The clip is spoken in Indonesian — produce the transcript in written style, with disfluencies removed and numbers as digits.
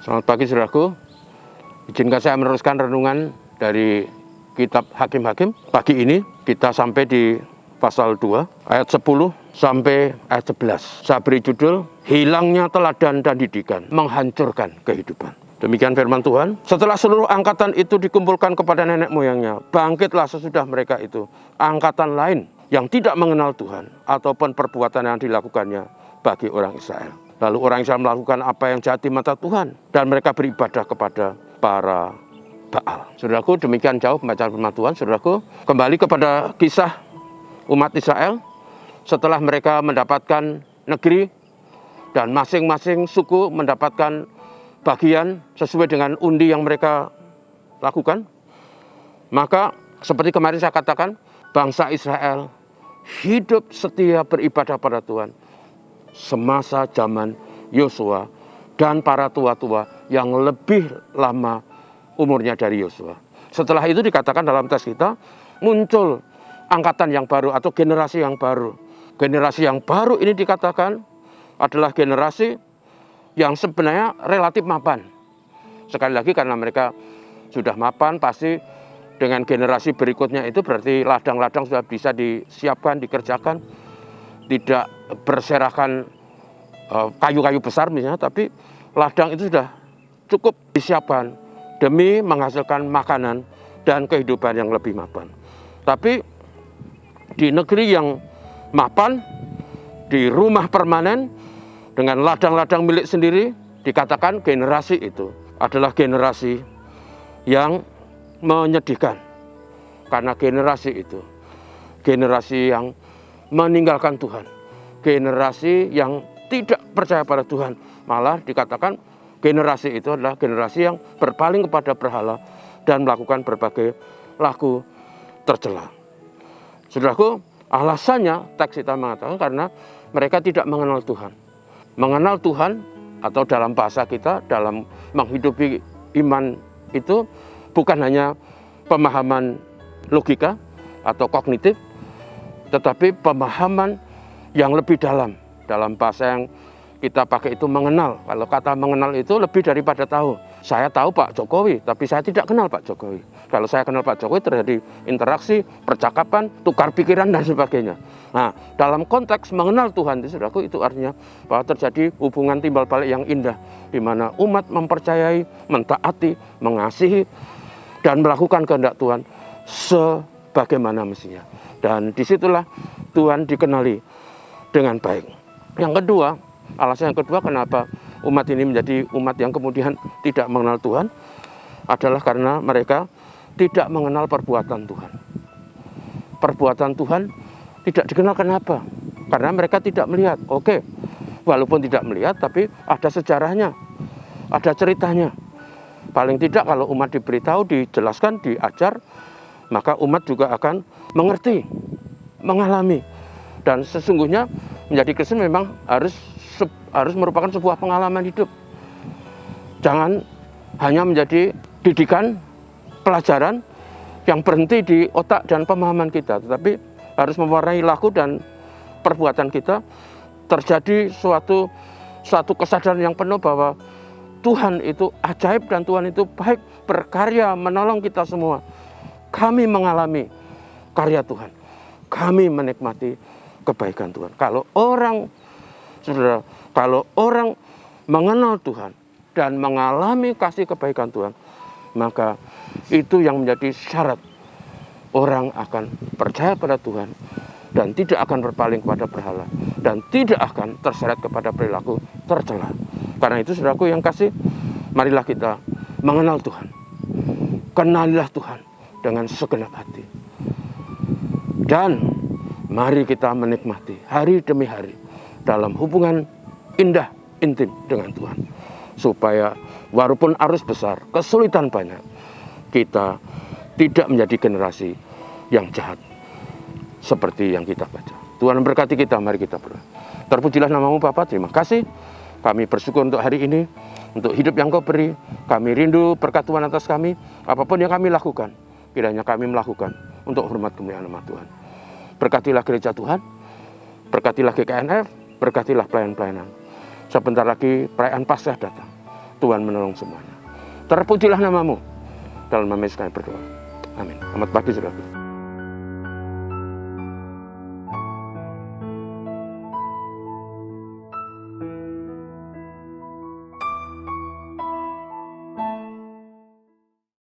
Selamat pagi saudaraku. Izinkan saya meneruskan renungan dari kitab Hakim-Hakim. Pagi ini kita sampai di pasal 2 ayat 10 sampai ayat 11. Saya beri judul Hilangnya Teladan dan Didikan Menghancurkan Kehidupan. Demikian firman Tuhan. Setelah seluruh angkatan itu dikumpulkan kepada nenek moyangnya, bangkitlah sesudah mereka itu angkatan lain yang tidak mengenal Tuhan ataupun perbuatan yang dilakukannya bagi orang Israel. Lalu orang Israel melakukan apa yang jahat di mata Tuhan, dan mereka beribadah kepada para Baal. Saudaraku, demikian jauh pembacaan firman Tuhan. Saudaraku, kembali kepada kisah umat Israel setelah mereka mendapatkan negeri dan masing-masing suku mendapatkan bagian sesuai dengan undi yang mereka lakukan. Maka seperti kemarin saya katakan, bangsa Israel hidup setia beribadah pada Tuhan semasa zaman Yosua dan para tua-tua yang lebih lama umurnya dari Yosua. Setelah itu dikatakan dalam teks kita, muncul angkatan yang baru atau generasi yang baru. Generasi yang baru ini dikatakan adalah generasi yang sebenarnya relatif mapan. Sekali lagi karena mereka sudah mapan, pasti dengan generasi berikutnya itu berarti ladang-ladang sudah bisa disiapkan, dikerjakan. Tidak berserakan kayu-kayu besar misalnya, tapi ladang itu sudah cukup disiapkan demi menghasilkan makanan dan kehidupan yang lebih mapan. Tapi di negeri yang mapan, di rumah permanen dengan ladang-ladang milik sendiri, dikatakan generasi itu adalah generasi yang menyedihkan. Karena generasi itu generasi yang meninggalkan Tuhan, generasi yang tidak percaya pada Tuhan. Malah dikatakan generasi itu adalah generasi yang berpaling kepada berhala dan melakukan berbagai laku tercela. Saudaraku, alasannya teks kita mengatakan karena mereka tidak mengenal Tuhan. Mengenal Tuhan atau dalam bahasa kita, dalam menghidupi iman itu bukan hanya pemahaman logika atau kognitif, tetapi pemahaman yang lebih dalam bahasa yang kita pakai itu mengenal. Kalau kata mengenal itu lebih daripada tahu. Saya tahu Pak Jokowi, tapi saya tidak kenal Pak Jokowi. Kalau saya kenal Pak Jokowi, terjadi interaksi, percakapan, tukar pikiran dan sebagainya. Nah, dalam konteks mengenal Tuhan itu, saudaraku, itu artinya bahwa terjadi hubungan timbal balik yang indah, di mana umat mempercayai, mentaati, mengasihi, dan melakukan kehendak Tuhan sebagaimana mestinya. Dan disitulah Tuhan dikenali dengan baik. Yang kedua, alasan yang kedua kenapa umat ini menjadi umat yang kemudian tidak mengenal Tuhan adalah karena mereka tidak mengenal perbuatan Tuhan. Perbuatan Tuhan tidak dikenal. Kenapa? Karena mereka tidak melihat. Oke, walaupun tidak melihat, tapi ada sejarahnya, ada ceritanya. Paling tidak kalau umat diberitahu, dijelaskan, diajar, maka umat juga akan mengerti, mengalami. Dan sesungguhnya menjadi Kristen memang harus merupakan sebuah pengalaman hidup. Jangan hanya menjadi didikan, pelajaran yang berhenti di otak dan pemahaman kita, tetapi harus mewarnai laku dan perbuatan kita. Terjadi suatu kesadaran yang penuh bahwa Tuhan itu ajaib dan Tuhan itu baik, berkarya menolong kita semua. Kami mengalami karya Tuhan, kami menikmati kebaikan Tuhan. Kalau orang mengenal Tuhan dan mengalami kasih kebaikan Tuhan, maka itu yang menjadi syarat orang akan percaya pada Tuhan dan tidak akan berpaling kepada berhala dan tidak akan terseret kepada perilaku tercela. Karena itu, saudaraku yang kasih, marilah kita mengenal Tuhan. Kenalilah Tuhan dengan segenap hati. Dan mari kita menikmati hari demi hari dalam hubungan indah, intim dengan Tuhan. Supaya walaupun arus besar, kesulitan banyak, kita tidak menjadi generasi yang jahat seperti yang kita baca. Tuhan memberkati kita, mari kita berdoa. Terpujilah namamu Bapa, terima kasih. Kami bersyukur untuk hari ini, untuk hidup yang Kau beri. Kami rindu berkat Tuhan atas kami, apapun yang kami lakukan, kiranya kami melakukan untuk hormat kemuliaan nama Tuhan. Berkatilah gereja Tuhan, berkatilah GKNF, berkatilah pelayan-pelayanan. Sebentar lagi perayaan Paskah datang. Tuhan menolong semuanya. Terpujilah namamu. Dalam nama Yesus kami berdoa. Amin. Selamat pagi saudara.